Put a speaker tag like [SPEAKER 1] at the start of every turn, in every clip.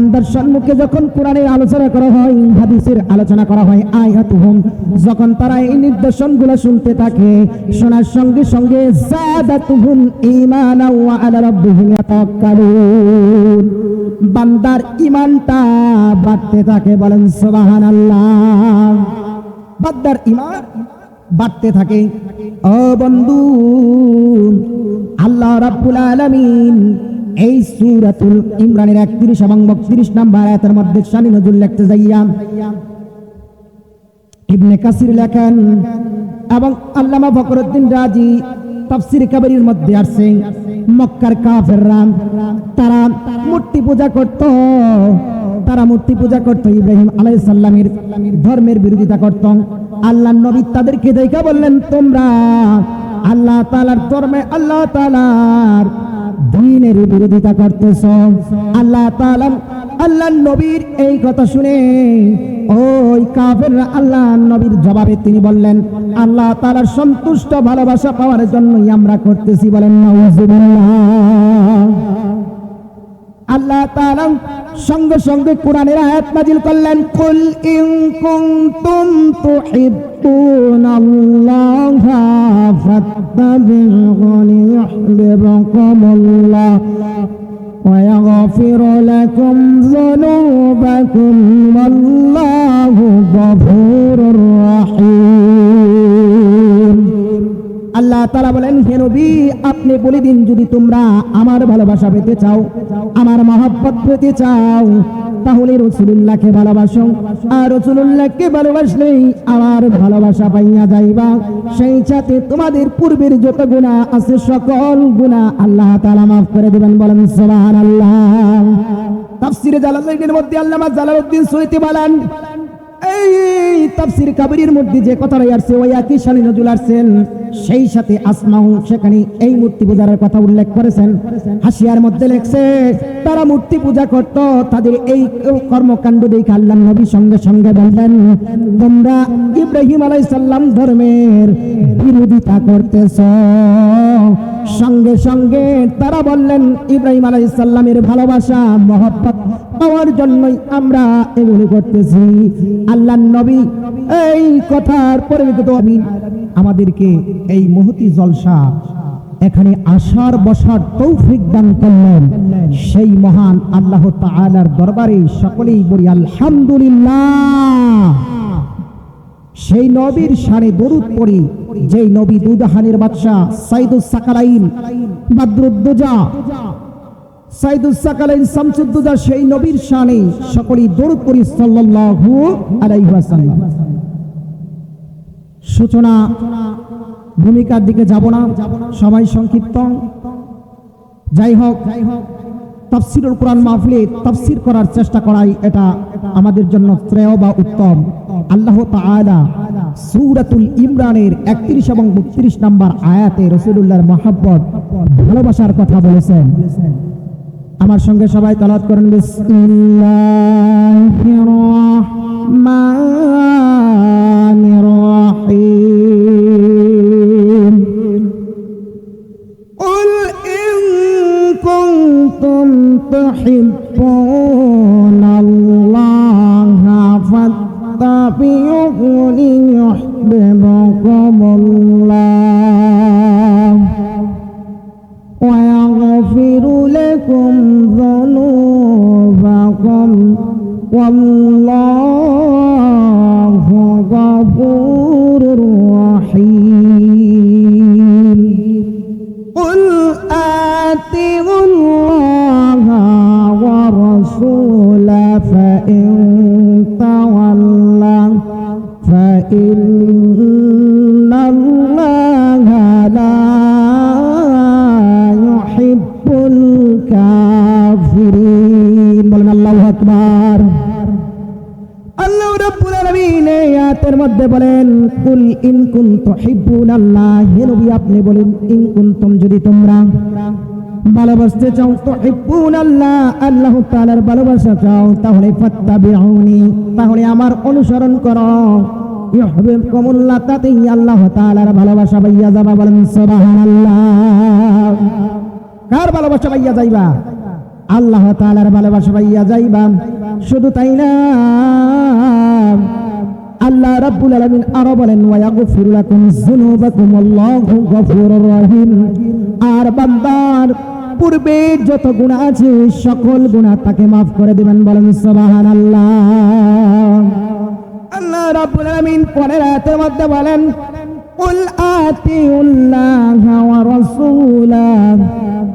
[SPEAKER 1] বান্দার সম্মুখে যখন কোরআনের আলোচনা করা হয়, হাদিসের আলোচনা করা হয়, আয়াতুহুম, যখন তারা এই নির্দেশনগুলো শুনতে থাকে, শোনার সঙ্গে সঙ্গে যাদাতুহুম ঈমানা ওয়া আলা রাব্বিহিম ইয়াতাওয়াক্কালুন, বান্দার ঈমানটা বাড়তে থাকে। বলেন সুবহানাল্লাহ। বান্দার ঈমান বাড়তে থাকে। ও বন্ধু, আল্লাহ রাব্বুল আলামিন এই সূরাতুল ইমরানের 31 এবং 32 নম্বর আয়াতের মধ্যে শানি নজুল লিখতে যাইয়া ইবনে কাসির লেখেন এবং আল্লামা ফখরুদ্দিন রাজি তাফসীর কাবীরের মধ্যে আসছে, মক্কার কাফেররা তারা মূর্তি পূজা করত, ইব্রাহিম আলাইহিস সালামের ধর্মের বিরোধিতা করত। আল্লাহর নবী তাদেরকে দেখা বললেন, তোমরা আল্লাহ তাআলার ধর্মে, আল্লাহ তাআলার দ্বীনের বিরোধিতা করতেছ। আল্লাহর নবীর এই কথা শুনে ওই কাফেররা আল্লাহর নবীর জবাবে তিনি বললেন, আল্লাহ তাআলার সন্তুষ্ট ভালোবাসা পাওয়ার জন্যই আমরা করতেছি। বলেন নাউযুবিল্লাহ। আল্লাহ তাআলা সঙ্গে সঙ্গে কোরআনের আয়াত নাযিল করলেন, কুল ইন কুনতুম তুহিব্বুনাল্লাহা ফাত্তাবিউনি ইউহিব্বুকুমুল্লাহ ওয়া ইয়াগফির লাকুম যুনুবাকুম ওয়াল্লাহু গফুরুর রাহিম। আল্লাহ তাআলা বলেন, হে নবী, আপনি বলে দিন, যদি তোমরা আমার ভালোবাসা পেতে চাও, আমার মহব্বত পেতে চাও, তাহলে রাসূলুল্লাহকে ভালোবাসো, আর রাসূলুল্লাহকে ভালোবাসলেই আমার ভালোবাসা পাইয়া যাইবা। সেই সাথে তোমাদের পূর্বের যত গুনাহ আছে সকল গুনাহ আল্লাহ তাআলা মাফ করে দিবেন। বলেন সুবহানাল্লাহ। তাফসীরে জালালাইনের মধ্যে আল্লামা জালালউদ্দিন সুয়ুতী বলেন, এই তাফসীর কাবীরের মধ্যে যে কথাটা আসছে ওই একই শানে নজুল আসছেন, সেই সাথে আসমাউ সেখানে এই মূর্তি পূজার কথা উল্লেখ করেছেন। হাসিয়ার মধ্যে লেখছে, তারা মূর্তি পূজা করত, তাদের এই কর্মকাণ্ড দেখে আল্লাহর নবী সঙ্গে সঙ্গে বললেন, তোমরা ইব্রাহিম আলাইহিস সালাম ধর্মের বিরোধিতা করতেছ। সঙ্গে সঙ্গে তারা বললেন, ইব্রাহিম আলাইহিস সালামের ভালোবাসা মহব্বত পাওয়ার জন্যই আমরা এগুলো করতেছি। আল্লাহর নবী এই কথার পরিপ্রেক্ষিতে আমাদেরকে এই মহতি জলসা এখানে আসার বসার তৌফিক দান করলেন। সেই মহান আল্লাহ তাআলার দরবারে সকলেই বলি আলহামদুলিল্লাহ। সেই নবীর শানে দরুদ পড়ি, যেই নবী দুজাহানের বাদশা সাইদুস সাকালাইন বাদরুদ্দুজা, সাইদুস সাকালাইন শামসুদ্দুজা, সেই নবীর শানে সকলেই দরুদ পড়ি সাল্লাল্লাহু আলাইহি ওয়াসাল্লাম। সূচনা ভূমিকার দিকে যাব না, সময় সংক্ষিপ্ত। যাই হোক, তাফসীরুল কোরআন মাহফিলে তাফসীর করার চেষ্টা করাই এটা আমাদের জন্য শ্রেয় বা উত্তম। আল্লাহ তাআলা সূরাতুল ইমরানের 31 এবং 32 নম্বর আয়াতে রাসূলুল্লাহর মহব্বত ভালোবাসার কথা বলেছেন। আমার সঙ্গে সবাই তেলাওয়াত করেন, বিসমিল্লাহির রাহমানির রাহিম। কুল ইন কুনতুম তুহিব্বুনাল্লাহা ফাত্তাবিউনি ইউহিব্বুকুমুল্লাহ ওয়া ইয়াগফিরু লাকুম যুনুবাকুম ওয়াল্লাহু গফুরুর রাহিম। কুল আতিউল্লাহা ওয়া রাসূলা ফাইন তাওয়াল্লাউ ফাইন্নাল্লাহা লা ইউহিব্বুল কাফিরিন। বলেন আল্লাহু আকবার। আল্লাহ রাব্বুল আলামিন এই আয়াতের মধ্যে বলেন, কুল ইন কুনতুম তুহিব্বুনাল্লাহ, হে নবী আপনি বলেন, ইন কুনতুম, যদি তোমরা ভালোবাসতে চাও, তুহিব্বুনাল্লাহ, আল্লাহ তাআলার ভালোবাসা চাও, তাহলে ফাত্তাবিউনি, তাহলে আমার অনুসরণ করো, ইউহিব্বুকুমুল্লাহ, তাতেই আল্লাহ তাআলার ভালোবাসা পাইয়া যাবা। বলেন সুবহানাল্লাহ। কার ভালোবাসা পাইয়া যাইবা? আল্লাহ তাআলার ভালোবাসা পাইয়া যাইবা। শুধু তাই না, আল্লাহ রাব্বুল আলামিন আরো বলেন ওয়া ইয়াগফিরু লাকুম যুনুবাকুম আল্লাহু গফুরুর রহিম। আর বান্দার পূর্বে যত গুনাহ আছে সকল গুনাহ তাকে maaf করে দিবেন, বলেন সুবহানাল্লাহ। আল্লাহ রাব্বুল আলামিন পরের আয়াতের মধ্যে বলেন কুল আতিউল্লাহ ওয়া রাসূলাহ।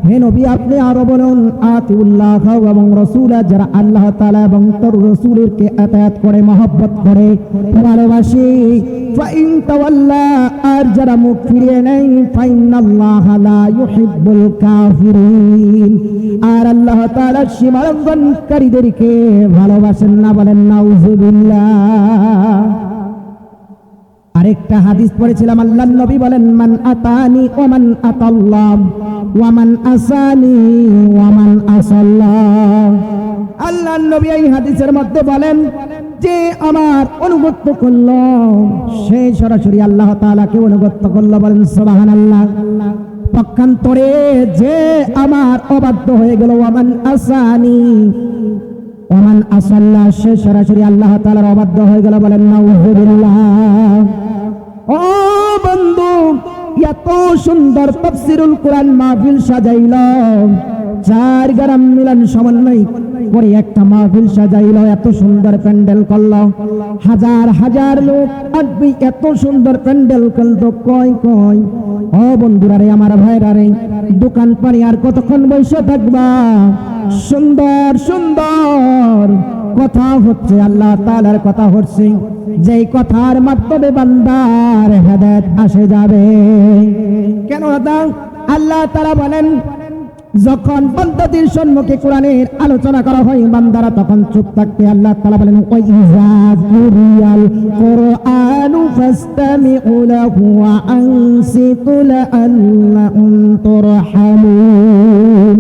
[SPEAKER 1] হে নবী আপনি আরো বলুন আতিউল্লাহ এবং রাসূলা, যারা আল্লাহ তাআলা এবং তার রাসূলকে আতায়াত করে মহব্বত করে ভালোবাসে। ফাইন তাওয়াল্লা, আর যারা মুখ ফিরিয়ে নেয় ফাইনাল্লাহা লা ইউহিব্বুল কাফিরিন, আর আল্লাহ তাআলা সীমালঙ্ঘনকারীদেরকে ভালোবাসেন না, বলেন নাউযুবিল্লাহ। আরেকটা হাদিস পড়েছিলাম, আল্লাহর নবী বলেন মান আতানি ওয়া মান আতাল্লাহ ওয়া মান আসানি ওয়া মান আসাল্লাহ। আল্লাহর নবী এই হাদিসের মধ্যে বলেন যে আমার অনুগত করলো সে সরাসরি আল্লাহ তাআলাকে অনুগত করলো, বলেন সুবহানাল্লাহ। পক্ষান্তরে যে আমার অবাধ্য হয়ে গেল ওয়া মান আসানি ওয়া মান আসাল্লাহ, সে সরাসরি আল্লাহ তাআলার অবাধ্য হয়ে গেল, বলেন নাউযুবিল্লাহ। ও বন্ধু, এত সুন্দর তাফসীরুল কোরআন মাহফিল সাজাইল, 4 গ্রাম মিলন সমন্বয় করে একটা মাহফিল সাজাইল, এত সুন্দর প্যান্ডেল করলো, হাজার হাজার লোক আসবে, এত সুন্দর প্যান্ডেল করলো। কই কই ও বন্ধুরা রে, আমার ভাইরা রে, দোকান পানি আর কতক্ষণ বসে থাকবা? সুন্দর সুন্দর কথা হচ্ছে, আল্লাহ তাআলার কথা হচ্ছে, যেই কথার মাধ্যমে বান্দার হেদায়েত আসে যাবে। কেন না আল্লাহ তাআলা বলেন যখন বান্দাদের সম্মুখে কোরআনের আলোচনা করা হয় বান্দারা তখন চুপ থাকতে, আল্লাহ তাআলা বলেন ওয়াইজা কুরিয়াল কুরআনু ফাসতামিউ লাহু ওয়া আনসিতু লাআল্লাকুম তুরহামুন।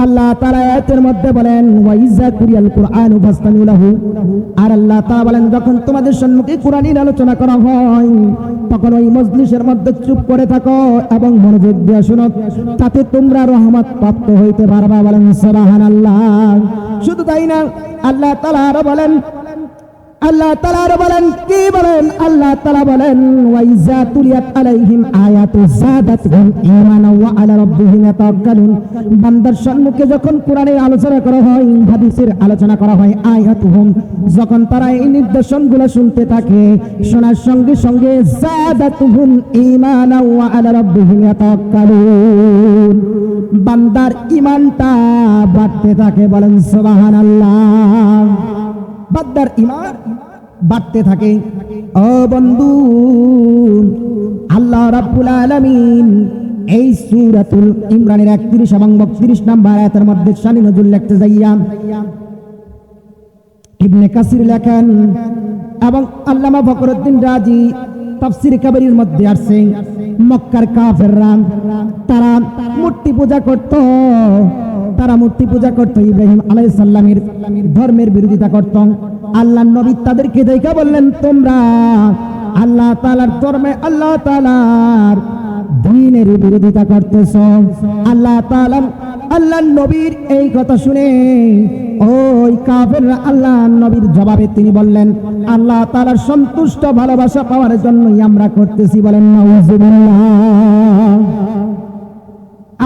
[SPEAKER 1] আল্লাহ তাআলা আয়াতের মধ্যে বলেন ওয়াইজা কুরিয়াল কুরআনু ফাসতামিউ লাহু, আর আল্লাহ তাআলা বলেন যখন তোমাদের সম্মুখে কোরআনের আলোচনা করা হয় তখন ওই মজলিসের মধ্যে চুপ করে থাকো এবং মনোযোগ দিয়ে শোনো, তাতে তোমরা রহমত প্রাপ্ত হইতে পারবা, বলেন সুবহানাল্লাহ। শুধু তাই না, আল্লাহ তাআলা আরো বলেন, আল্লাহ তাআলা আরো বলেন, কি বলেন? আল্লাহ তাআলা বলেন ওয়াইজা তুলিয়াত আলাইহিম আয়াতু যাদাতহুম ঈমানা ওয়া আলা রাব্বিহিম ইয়াতাওয়াক্কালুন। বান্দার সম্মুখে যখন কোরআনের আলোচনা করা হয়, হাদিসের আলোচনা করা হয়, আয়াতুহুম, যখন তারা এই নির্দেশনগুলো শুনতে থাকে, শোনার সঙ্গে সঙ্গে যাদাতহুম ঈমানা ওয়া আলা রাব্বিহিম ইয়াতাওয়াক্কালুন, বান্দার ঈমানটা বাড়তে থাকে, বলেন সুবহানাল্লাহ। বান্দার ঈমান বাড়তে থাকে। ও বন্ধু, আল্লাহ রাব্বুল আলামিন এই সূরাতুল ইমরানের 31 এবং 32 নম্বর আয়াতের মধ্যে শানি নজুল লিখতে যাইয়া ইবনে কাসির লেখেন এবং আল্লামা ফখরুদ্দিন রাজি তাফসীর কাবীরের মধ্যে আসছে, মক্কার কাফেররা তারা মূর্তি পূজা করত, তারা মূর্তি পূজা করত, ইব্রাহিম আলাইহিস সালামের ধর্মের বিরোধিতা করত। আল্লাহর নবী তাদেরকে দেখে বললেন তোমরা আল্লাহ তাআলার ধর্মে, আল্লাহ তাআলার দ্বীনের বিরোধিতা করতেছ। আল্লাহ তাআলা আল্লাহর নবীর এই কথা শুনে ওই কাফেররা আল্লাহর নবীর জবাবে তিনি বললেন আল্লাহ তাআলার সন্তুষ্ট ভালোবাসা পাওয়ার জন্যই আমরা করতেছি, বলেন নাউযুবিল্লাহ।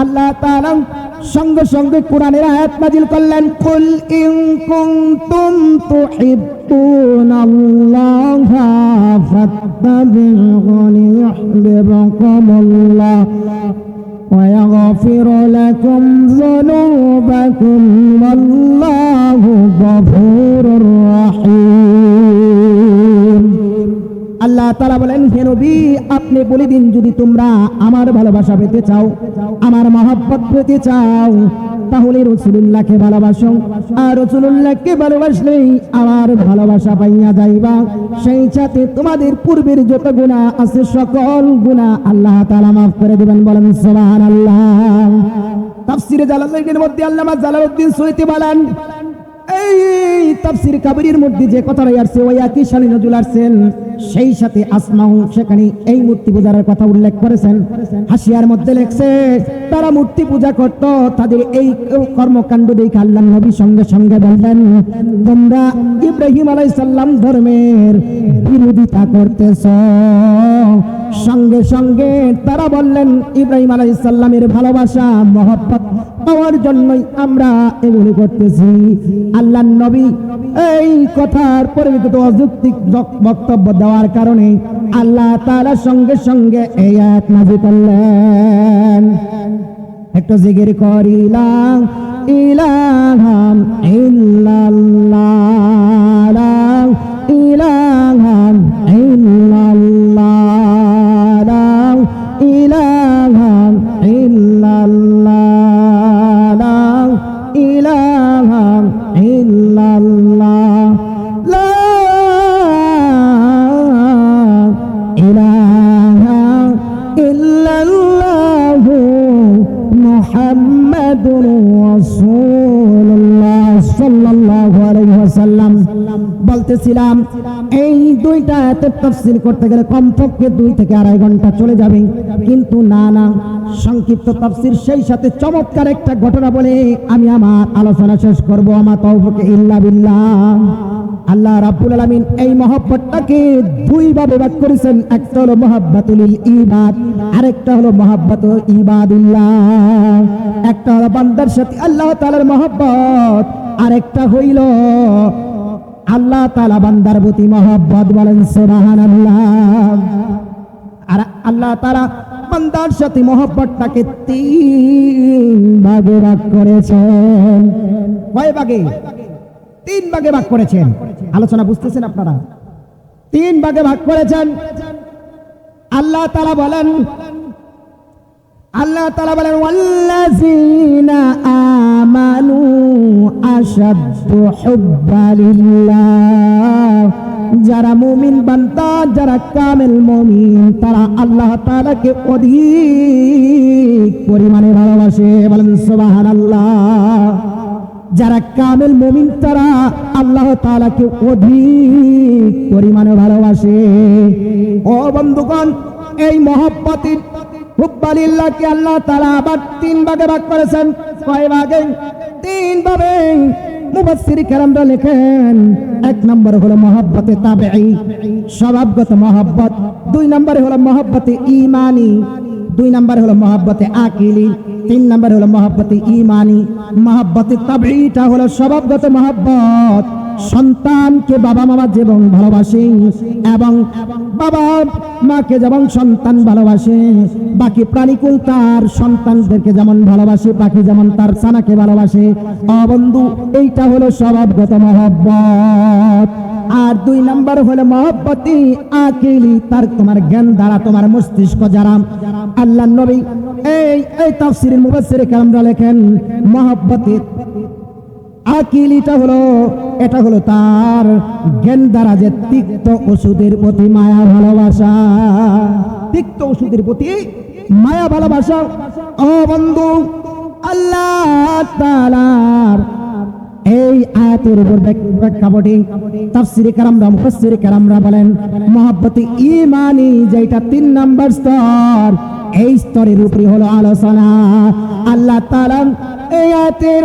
[SPEAKER 1] আল্লাহ তাআলা সঙ্গে সঙ্গে কোরআনের আয়াত নাযিল করলেন, কুল ইন কুনতুম তুহিব্বুনাল্লাহা ফাত্তাবিউনি ইউহিব্বুকুমুল্লাহ ওয়া ইয়াগফির লাকুম যুনুবাকুম ওয়াল্লাহু গফুরুর রহিম। আল্লাহ তাআলা বলেন হে নবী আপনি বলে দিন যদি তোমরা আমার ভালোবাসা পেতে চাও, আমার মহব্বত পেতে চাও, তাহলে রাসূলুল্লাহকে ভালোবাসো, আর রাসূলুল্লাহকে ভালোবাসলেই আমার ভালোবাসা পাইয়া যাইবা। সেই সাথে তোমাদের পূর্বের যত গুনাহ আছে সকল গুনাহ আল্লাহ তাআলা maaf করে দিবেন, বলেন সুবহানাল্লাহ। তাফসীরে জালালাইনের মধ্যে আল্লামা জালালউদ্দিন সুয়ুতী বলেন এই তাফসীর কাবীরের মধ্যে যে কথাটা আসছে ওই একই শানি নজুল আসছেন সেই সাথে আসমাও সেখানে এই মূর্তি পূজার কথা উল্লেখ করেছেন। হাসিয়ার মধ্যে লেখছে তারা মূর্তি পূজা করত, তাদের এই কর্মকাণ্ড দেখে আল্লাহর নবী সঙ্গে সঙ্গে বললেন, তোমরা ইব্রাহিম আলাইহিস সালাম ধর্মের বিরোধিতা করতেছ। সঙ্গে সঙ্গে তারা বললেন, ইব্রাহিম আলাইহিস সালামের ভালোবাসা মহব্বত পাওয়ার জন্যই আমরা এগুলি করতেছি। আল্লাহর নবী এই কথার পরিপ্রেক্ষিত অযৌক্তিক বক্তব্য দেওয়ার কারণে আল্লাহ তাআলা সঙ্গে সঙ্গে এই আয়াত নাযিল করলেন। একটু জিকির করিলাম ইলাহা ইল্লাল্লাহ লা ইলাহা ইল্লাল্লাহ লা ইলাহা ইল্লাল্লাহ লা ইলাহা ইল্লাল্লাহ লা ইলাহা ইল্লাল্লাহু মুহাম্মাদুর রাসূলুল্লাহ সাল্লাল্লাহু আলাইহি ওয়াসাল্লাম। বলতেছিলাম এই দুইটা আয়াতের তাফসীর করতে গেলে কমপক্ষে 2 থেকে 2.5 ঘন্টা চলে যাবে, কিন্তু না সংক্ষিপ্ত তাফসীর সেই সাথে চমৎকার একটা ঘটনা বলে আমি আমার আলোচনা শেষ করব। আমার তৌফিক ইল্লা বিল্লাহ। আল্লাহ রাব্বুল আলামিন এই মহব্বতটাকে 2 ভাবে ভাগ করেছেন। একটা হলো মহব্বতুল ইবাদ, আরেকটা হলো মহব্বতুল ইবাদিল্লাহ। একটা হলো বান্দার সাথে আল্লাহ তাআলার মহব্বত, আরেকটা হইল আল্লাহ তাআলা বান্দার প্রতি মহব্বত। বলেন সুবহানাল্লাহ। আর আল্লাহ তাআলা বান্দার সাথে মহব্বতটাকে 3 ভাগে ভাগ করেছেন। কয় ভাগে? 3 ভাগে ভাগ করেছেন। আলোচনা বুঝতেছেন আপনারা? 3 ভাগে ভাগ করেছেন। আল্লাহ তাআলা বলেন ওয়াল্লাযীনা আমানু আশাদ্দু হুব্বালিল্লাহ। যারা মুমিন বান্দা, যারা কামেল মুমিন, তারা আল্লাহ তাআলাকে অধিক পরিমাণে ভালোবাসে। বলেন সুবহানাল্লাহ। যারা কামেল মুমিন তারা আল্লাহ তাআলাকে অধিক পরিমাণে ভালোবাসে। ও বন্ধুগণ, এই মহব্বতের হুব্বালিল্লাহকে আল্লাহ তাআলা আবার 3 ভাগে ভাগ করেছেন। কয় ভাগে? 3 ভাবে। মুফাসসির কেরামরা লেখেন 1 নম্বর হলো মহব্বতে তাবিঈ, স্বভাবগত মহব্বত। 2 নম্বরে হলো মহব্বতে ঈমানি, 2 নম্বরে হলো মহব্বতে আকিলি, 3 নম্বরে হলো মহব্বতে ঈমানি। মহব্বতে তাবিঈটা হলো স্বভাবগত মহব্বত। সন্তানকে বাবা মামা যেমন ভালোবাসে এবং বাবা মাকে যেমন সন্তান ভালোবাসে, বাকি প্রাণীকুল তার সন্তানদেরকে যেমন ভালোবাসে, পাখি যেমন তার ছানাকে ভালোবাসে। বন্ধু, এইটা হলো স্বভাবগত মহব্বত। আর 2 নম্বর হলো মহব্বতি আকিলি, তার তোমার জ্ঞান দ্বারা তোমার মস্তিষ্ক যারা। আল্লাহর নবী এই তাফসীরের মুফাসসির কেরামরা লেখেন মহব্বতি আকিলিটা হলো, এটা হলো তার জ্ঞান দ্বারা যে তিক্ত ওষুধের প্রতি মায়া ভালোবাসা, তিক্ত ওষুধের প্রতি মায়া ভালোবাসা। ও বন্ধু, আল্লাহ তাআলার এই আয়াতের উপর প্রেক্ষাপটে তাফসীরে কেরামরা মুফাসসিরে কেরামরা বলেন মহব্বতে ঈমানি যেটা 3 নম্বর স্তর, এই স্তরের উপরে হলো আলোচনা। আল্লাহ তাআলা এই আয়াতের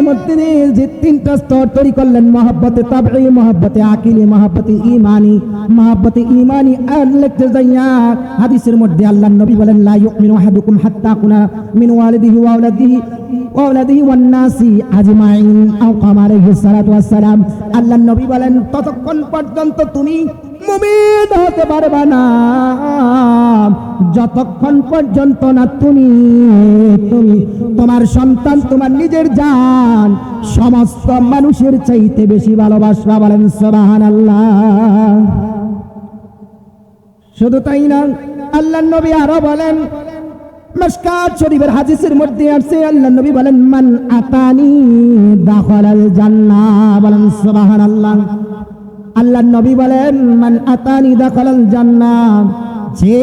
[SPEAKER 1] মধ্যে যে 3টা স্তর তৈরি করলেন, মহব্বতে তাবিঈ, মহব্বতে আকিলি, মহব্বতে ঈমানি। মহব্বতে ঈমানি লিখতে যাইয়া হাদিসের মধ্যে আল্লাহর নবী বলেন লা ইউমিনু আহাদুকুম হাত্তা কুনা মিন ওয়ালিদিহি ওয়া আওলাদিহি ওয়ান নাসি আজমাইন আও কামা আলাইহিস সালাতু ওয়াস সালাম। আল্লাহর নবী বলেন ততক্ষণ পর্যন্ত তুমি মুমিন হতে পারবে না যতক্ষণ পর্যন্ত না তুমি তোমার সন্তান, তোমার নিজের জান সমস্ত মানুষের চাইতে বেশি ভালোবাসবা। বলেন সুবহানাল্লাহ। শুধু তাই না, আল্লাহর নবী আরো বলেন, মিশকাত শরীফের হাদিসের মধ্যে আছে, আল্লাহর নবী বলেন মান আতানি দাখালাল জান্নাহ। বলেন সুবহানাল্লাহ। আল্লাহর নবী বলেন মান আতানি দাখালাল জান্নাহ, যে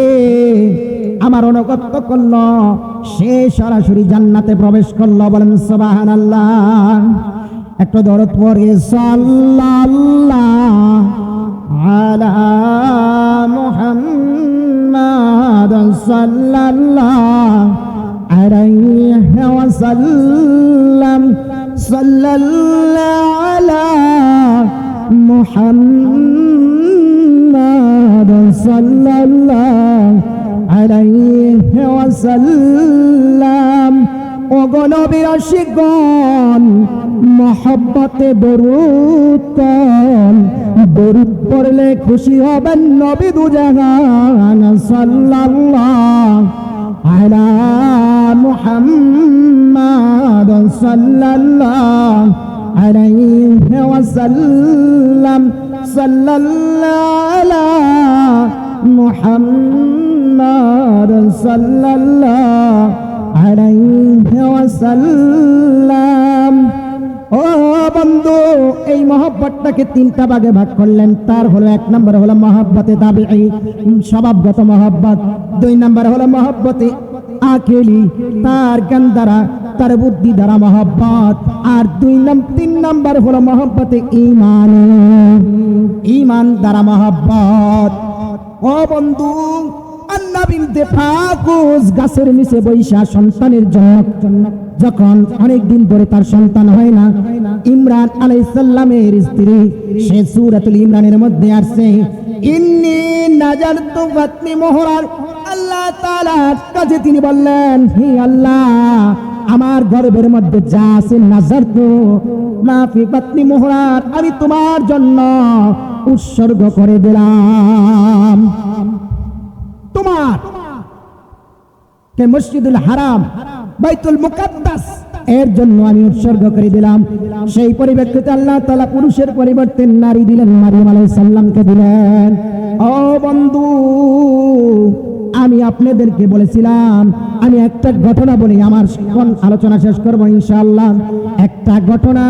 [SPEAKER 1] আমার অনুগত করলো সে সরাসরি জান্নাতে প্রবেশ করলো। বলেন সুবহানাল্লাহ। একটু দরুদ পড়ে সাল্লাল্লাহু আলা মুহাম্মাদ সাল্লাল্লাহু আলাইহি ওয়াসাল্লাম সাল্লাল্লাহু আলা মুহাম্মাদ সাল্লাল্লাহু আলাইহি ওয়াসাল্লাম। ও গো নবীর আশিকগণ, মহব্বতে দরুদ পড়ুন, দরুদ পড়লে খুশি হবেন নবী দুজাহান সাল্লাল্লাহু আলা মুহাম্মাদ সাল্লাল্লাহু আলাইহি ওয়াসাল্লাম সাল্লাল্লাহু আলা মুহাম্মাদ সাল্লাল্লাহু আলাইহি ওয়াসাল্লাম। ও বন্ধু, এই মহব্বতটাকে তিনটা ভাগে ভাগ করলেন। তার হলো এক নম্বর হলো মহব্বতে তাবিঈ, স্বভাবগত মহব্বত। দুই নম্বর হলো মহব্বতে আকেলি, তার জ্ঞান দ্বারা, তার বুদ্ধি দ্বারা মহব্বত। আর তিন নম্বর হলো মহব্বতে ঈমান, ঈমান দ্বারা মহব্বত। ও বন্ধু, আল্লাহ বিনতে ফাকুস গাছের নিচে বৈশা সন্তানের জন্য যখন অনেকদিন ধরে তার সন্তান হয় না, ইমরান আলাইহিস সালামের স্ত্রী সে সূরাতুল ইমরানের মধ্যে আসছে, ইন্নী নাজারতু বাতনি মুহরার। আল্লাহ তাআলার কাছে তিনি বললেন, হে আল্লাহ, আমার গর্ভের মধ্যে যা আছে নাজারতু মা ফি বাতনি মুহরার, আমি তোমার জন্য উৎসর্গ করে দিলাম। তোমার কে মসজিদুল হারাম, বাইতুল মুকাদ্দাস এর জন্য আমি উৎসর্গ করে দিলাম। সেই পরিপ্রেক্ষিতে আল্লাহ তাআলা পুরুষের পরিবর্তে নারী দিলেন, মারিয়াম আলাইহিস সালামকে দিলেন। ও বন্ধু, আমি আপনাদেরকে বলেছিলাম আমি একটা ঘটনা বলি, আমার আলোচনা শেষ করব ইনশাআল্লাহ। একটা ঘটনা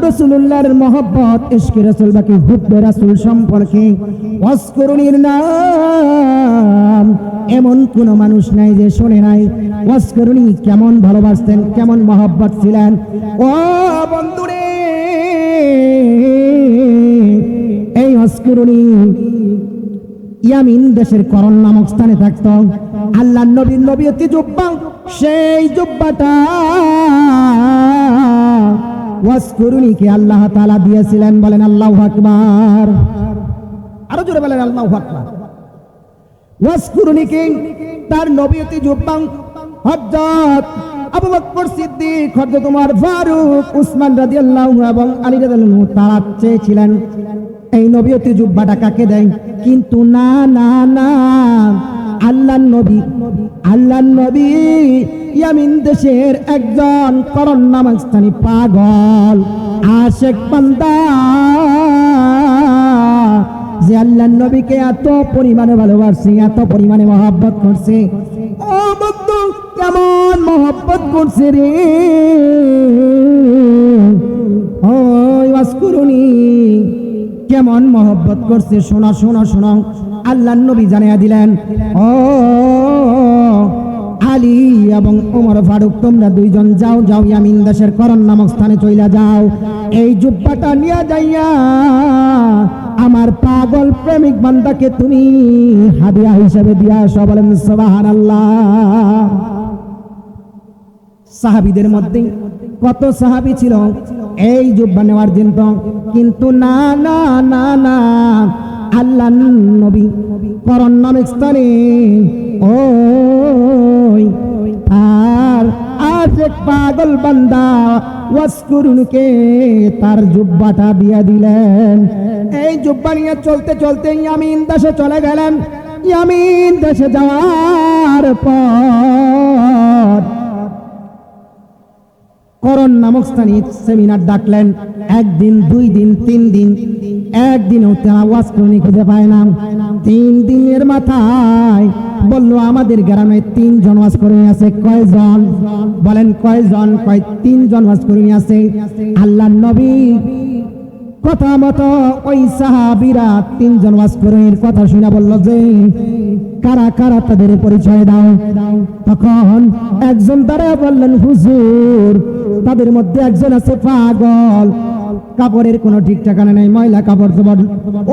[SPEAKER 1] রাসূলুল্লাহর মহব্বত, ইশকে রাসূল বাকি হুব্বে রাসূল সম্পর্কে। ওয়াসকুরুনির নাম এমন কোন মানুষ নাই যে শুনে নাই। ওয়াসকুরুনি কেমন ভালোবাসতেন, কেমন মহব্বত ছিলেন। ও বন্ধুরে, এই ওয়াসকুরুনি ইয়ামিন দেশের করণ নামক স্থানে থাকত। আল্লাহর নবীর নবীয়তি জুব্বা, সেই জুব্বাটা ওয়াসকুরুনিকে আল্লাহ তাআলা দিয়েছিলেন। বলেন আল্লাহু আকবার, আরো জোরে বলেন আল্লাহু আকবার। ওয়াসকুরুনিকে তার নবীয়তি জুব্বা হযরত আবু বকর সিদ্দিক, হযরত ওমর ফারুক, উসমান রাদিয়াল্লাহু এবং আলী রাদিয়াল্লাহু তারা চেয়েছিলেন এই নবীয়তি জুব্বাটা কাকে দেয়, কিন্তু না না না, আল্লাহর নবী ইয়ামিন দেশের একজন করণ নামক স্থানীয় পাগল আশেক বান্দা, যে আল্লাহর নবীকে এত পরিমাণে ভালোবাসছে, এত পরিমাণে মহব্বত করছে। ও বন্ধু, কেমন মহব্বত করছে রে। ও ওয়াসকুরুনি কেমন মহব্বত করছে, শোনা শোনা শোনা। আল্লাহর নবী জানিয়ে দিলেন, ও আলী এবং ওমর ফারুক, তোমরা দুইজন যাও যাও ইয়ামিন দেশের করণ নামক স্থানে চইলা যাও, এই জুব্বাটা নিয়ে যাইয়া আমার পাগল প্রেমিক বান্দাকে তুমি হাদিয়া হিসেবে দিয়া আসো। বলেন সুবহানাল্লাহ। সাহাবীদের মধ্যে কত সাহাবী ছিল এই জুব্বা নেওয়ার জন্য, কিন্তু না না না না, আল্লাহর নবী করণ নামক স্থানে ওই আর আশেক পাগল বান্দা ওয়াসকুরুনকে তার জুব্বাটা দিয়ে দিলেন। এই জুব্বা নিয়ে চলতে চলতে ইয়ামিন দেশে চলে গেলেন। ইয়ামিন দেশে যাওয়ার পর করণ নামক স্থানে সেমিনার ডাকলেন। একদিন, দুই দিন, তিন দিন, একদিনও তারা ওয়াসকুরুনি খুঁজে পায় না। 3 দিনের মাথায় বললো আমাদের গ্রামে 3 জন ওয়াসকুরুনি আছে। কয়জন? বলেন কয়জন? কয় 3 জন ওয়াসকুরুনি আছে। আল্লাহর নবী কথা মতো ওই সাহাবীরা 3 জন ওয়াসকুরুনির কথা শুনে বলল যে কারা কারা তাদের পরিচয় দাও। তখন একজন দাঁড়ায় বললেন, হুজুর, তাদের মধ্যে একজন আছে পাগল, কাপড়ের কোনো ঠিক ঠিকানা নেই, ময়লা কাপড় চোপড়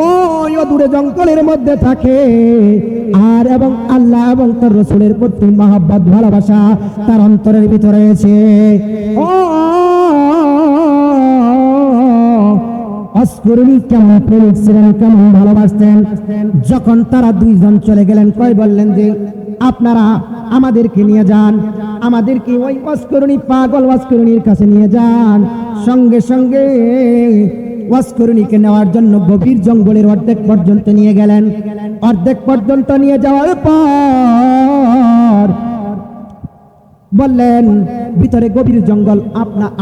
[SPEAKER 1] ওই দূরে জঙ্গলের মধ্যে থাকে। আর এবং আল্লাহ এবং তার রাসূলের প্রতি মহব্বত ভালোবাসা তার অন্তরের ভিতরে রয়েছে। ও অস্কুরুনি কেমন প্রেমিক ছিলেন, কেমন ভালোবাসতেন। যখন তারা দুইজন চলে গেলেন, কয় বললেন যে আপনারা আমাদেরকে নিয়ে যান, আমাদেরকে ওই অস্কুরুনি পাগল অস্কুরুনির কাছে নিয়ে যান। সঙ্গে সঙ্গে অস্কুরুনিকে নেওয়ার জন্য গভীর জঙ্গলের অর্ধেক পর্যন্ত নিয়ে গেলেন। অর্ধেক পর্যন্ত নিয়ে যাওয়ার পর বললেন ভিতরে গভীর জঙ্গল,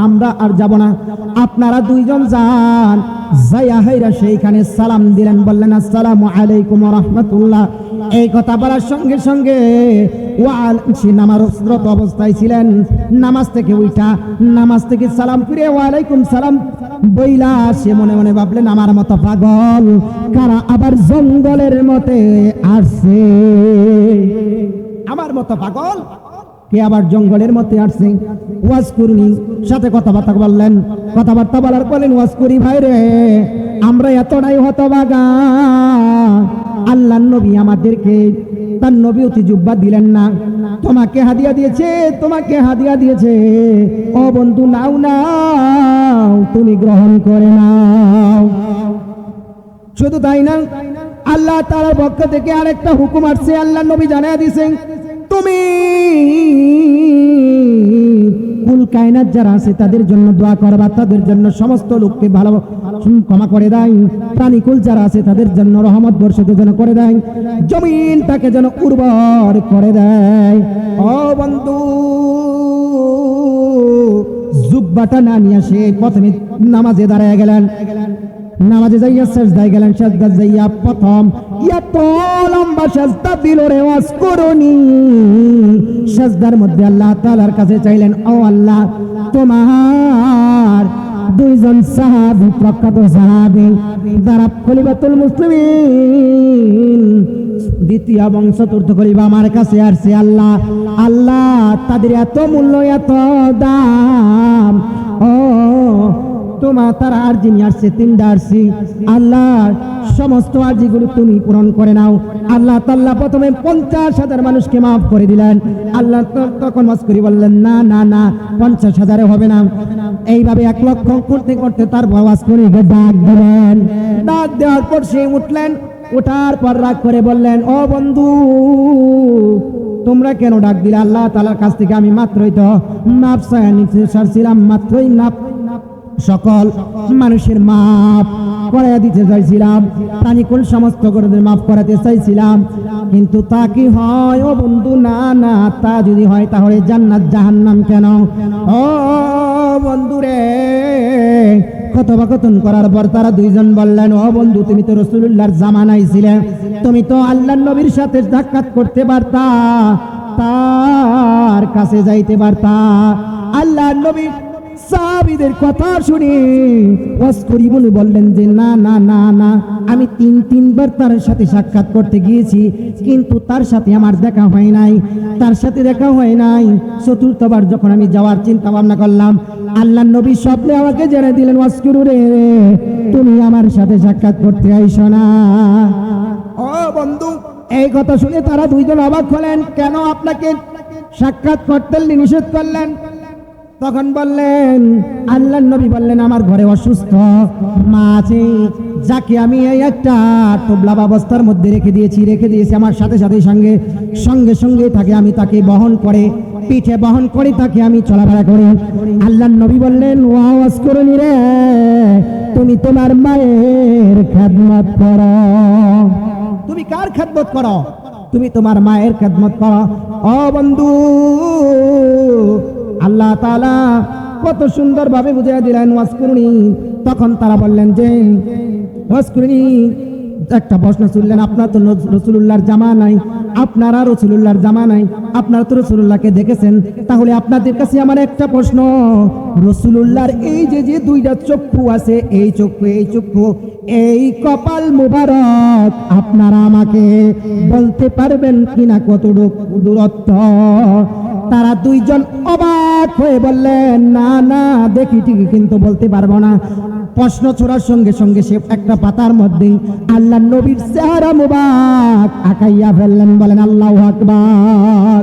[SPEAKER 1] আমরা আর যাব না, আপনারা দুইজন যান। যাইয়া হাইরা সেইখানে সালাম দিলেন, বললেন আসসালামু আলাইকুম ওয়া রাহমাতুল্লাহ। এই কথা বলার সঙ্গে সঙ্গে সে নামাজরত অবস্থায় ছিলেন, নামাজ থেকে উঠা নামাজ থেকে সালাম ফিরে ওয়ালাইকুম সালাম বইলা সে মনে মনে ভাবলেন আমার মতো পাগল কারা আবার জঙ্গলের মতে আসছে, আমার মতো পাগল কে আবার জঙ্গলের মধ্যে আসছে। ওয়াজকুরনি সাথে কথাবার্তা বললেন, কথাবার্তা বলার বলেন ওয়াজকুরি ভাই রে, আমরা এতটাই হতভাগা, আল্লাহর নবী আমাদেরকে তার নবী অতি জুব্বা দিলেন না, তোমাকে হাদিয়া দিয়েছে, তোমাকে হাদিয়া দিয়েছে। ও বন্ধু নাও নাও, তুমি গ্রহণ করে নাও। শুধু তাই না, আল্লাহ তাআলার পক্ষ থেকে আরেকটা হুকুম আসছে, আল্লাহর নবী জানায়া দিয়েছেন তুমি কুল কায়নাত যারা আছে তাদের জন্য দোয়া করবা, তাদের জন্য সমস্ত লোককে ভালো ক্ষমা করে দেয়, প্রাণীকুল যারা আছে তাদের জন্য রহমত বর্ষিত যেন করে দেয়, জমিনটাকে যেন উর্বর করে দেয়। ও বন্ধু, জুব্বাটা না নিয়ে সে প্রথমে নামাজে দাঁড়ায় গেলেন, নামাজে যাইয়া সাজদায় গেলেন, সাজদা যাইয়া প্রথম এত লম্বা সাজদা দিল রে ওয়াজকুরনি। সাজদার মধ্যে আল্লাহ তাআলার কাছে চাইলেন, ও আল্লাহ তোমার দুইজন সাহাবী, প্রখ্যাত সাহাবী যারা খলিফাতুল মুসলিমিন দ্বিতীয় এবং চতুর্থ খলিফা আমার কাছে আসছে, আল্লাহ আল্লাহ তাদের এত মূল্য এত দাম, ও তোমার তারা আরজি নিয়ে আসছে, তিনটা আরজি, আল্লাহ সমস্ত আরজিগুলো তুমি পূরণ করে নাও। আল্লাহ তাআলা প্রথমে 50,000 মানুষকে মাফ করে দিলেন। আল্লাহ তখন ওয়াজকুরি বললেন না না না, 50,000 হবে না। এইভাবে 1 লক্ষ করতে করতে তার ওয়াজকুরিকে ডাক দিলেন, ডাক দেওয়ার পর সে উঠলেন, ওঠার পর রাগ করে বললেন, ও বন্ধু তোমরা কেন ডাক দিলে? আল্লাহ তাআলার কাছ থেকে আমি মাত্রই তো মাপ চাইয়া নিতে চাইছিলাম, মাত্রই মাপ সকল মানুষের মাপ করে দিতে চাইছিলাম, প্রাণীকুল সমস্ত গরুদের মাফ করাতে চাইছিলাম, কিন্তু তা কি হয়? ও বন্ধু না না, তা যদি হয় তাহলে জান্নাত জাহান্নাম কেন? ও বন্ধু রে, কথোপকথন করার পর তারা দুইজন বললেন, ও বন্ধু তুমি তো রাসূলুল্লাহর জামানায় ছিলে, তুমি তো আল্লাহর নবীর সাথে সাক্ষাৎ করতে পারতা, তার কাছে যাইতে পারতা। আল্লাহর নবী সাহাবীদের কথা শুনে ওয়াজকুরি বলে বললেন যে না না না না, আমি তিনবার তার সাথে সাক্ষাৎ করতে গিয়েছি, কিন্তু তার সাথে আমার দেখা হয় নাই, তার সাথে দেখা হয় নাই। চতুর্থবার যখন আমি যাওয়ার চিন্তা ভাবনা করলাম, আল্লাহর নবী স্বপ্নে আমাকে জেনে দিলেন, ওয়াজকুরি রে তুমি আমার সাথে সাক্ষাৎ করতে আইছো না। ও বন্ধু, এই কথা শুনে তারা দুইজন অবাক হলেন, কেন আপনাকে সাক্ষাৎ করতে নিষেধ করলেন? তখন বললেন, আল্লাহর নবী বললেন আমার ঘরে অসুস্থ মা আছে, যাকে আমি এই একটা টোবলা অবস্থার মধ্যে রেখে দিয়েছি আমার সাথে সাথে সঙ্গে সঙ্গে থাকে, আমি তাকে বহন করে পিঠে বহন করে তাকে আমি চলাফেরা করি। আল্লাহর নবী বললেন, ওয়াজকুরনি রে, তুমি তোমার মায়ের খেদমত করো। তুমি কার খেদমত করো? তুমি তোমার মায়ের খেদমত করো। ও বন্ধু, আল্লাহ তাআলা কত সুন্দর ভাবে বুঝিয়ে দিলেন ওয়াজকুরনি। তখন তারা বললেন যে ওয়াজকুরনি, একটা প্রশ্ন শুনলেন, আপনার তো রাসূলুল্লাহর জামানায়, আপনারা রাসূলুল্লাহর জামানায়, আপনারা তো রাসূলুল্লাহকে দেখেছেন, তাহলে আপনাদের কাছে আমার একটা প্রশ্ন, রাসূলুল্লাহর এই যে দুইটা চক্ষু আছে, এই চক্ষু এই কপাল মুবারক আপনারা আমাকে বলতে পারবেন কিনা কতটুকু দূরত্ব? তারা দুইজন অবাক হয়ে বললেন, না না দেখি ঠিকই, কিন্তু বলতে পারবো না। প্রশ্ন ছোড়ার সঙ্গে সঙ্গে সে একটা পাতার মধ্যে আল্লাহ নবীর চেহারা মুবারক আঁকাইয়া ফেললেন। বলেন আল্লাহু আকবার।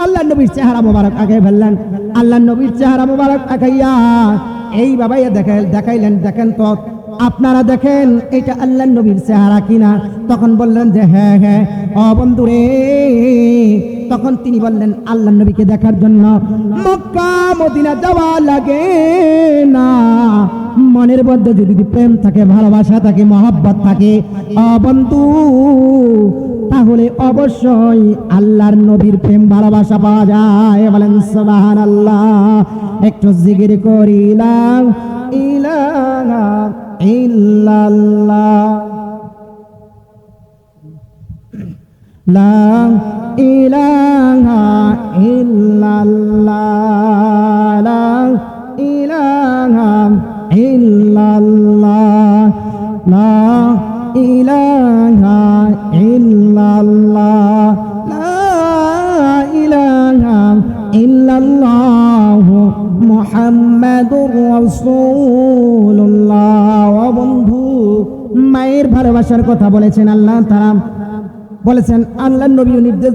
[SPEAKER 1] আল্লাহ নবীর চেহারা মুবারক আঁকাই ফেললেন। আল্লাহ নবীর চেহারা মুবারক আঁকাইয়া এইভাবে দেখাইলেন, দেখেন তো আপনারা দেখেন এটা আল্লাহ নবীর চেহারা কিনা। তখন বললেন যে হ্যাঁ হ্যাঁ। ও বন্ধুরে, তখন তিনি বললেন আল্লাহ নবীকে দেখার জন্য মক্কা মদিনা যাওয়া লাগে না। মনের মধ্যে যদি প্রেম থাকে, ভালোবাসা থাকে, মহব্বত থাকে ও বন্ধু, তাহলে অবশ্যই আল্লাহর নবীর প্রেম ভালোবাসা পাওয়া যায়। বলেন সুবহানাল্লাহ। একটু জিকির করি লা ইলাহা ইল্লাল্লাহ, লা ইলাহা ইল্লাল্লাহ, লা ইলাহা ইল্লাল্লাহ, লা ইলাহা ইল্লাল্লাহ, লা ইলাহা ইল্লাল্লাহ মুহাম্মাদুর রাসূলুল্লাহ। ও বন্ধু, মায়ের ভালোবাসার কথা বলেছেন আল্লাহ তাআলা, বলেছেন আল্লাহর নবী নির্দেশ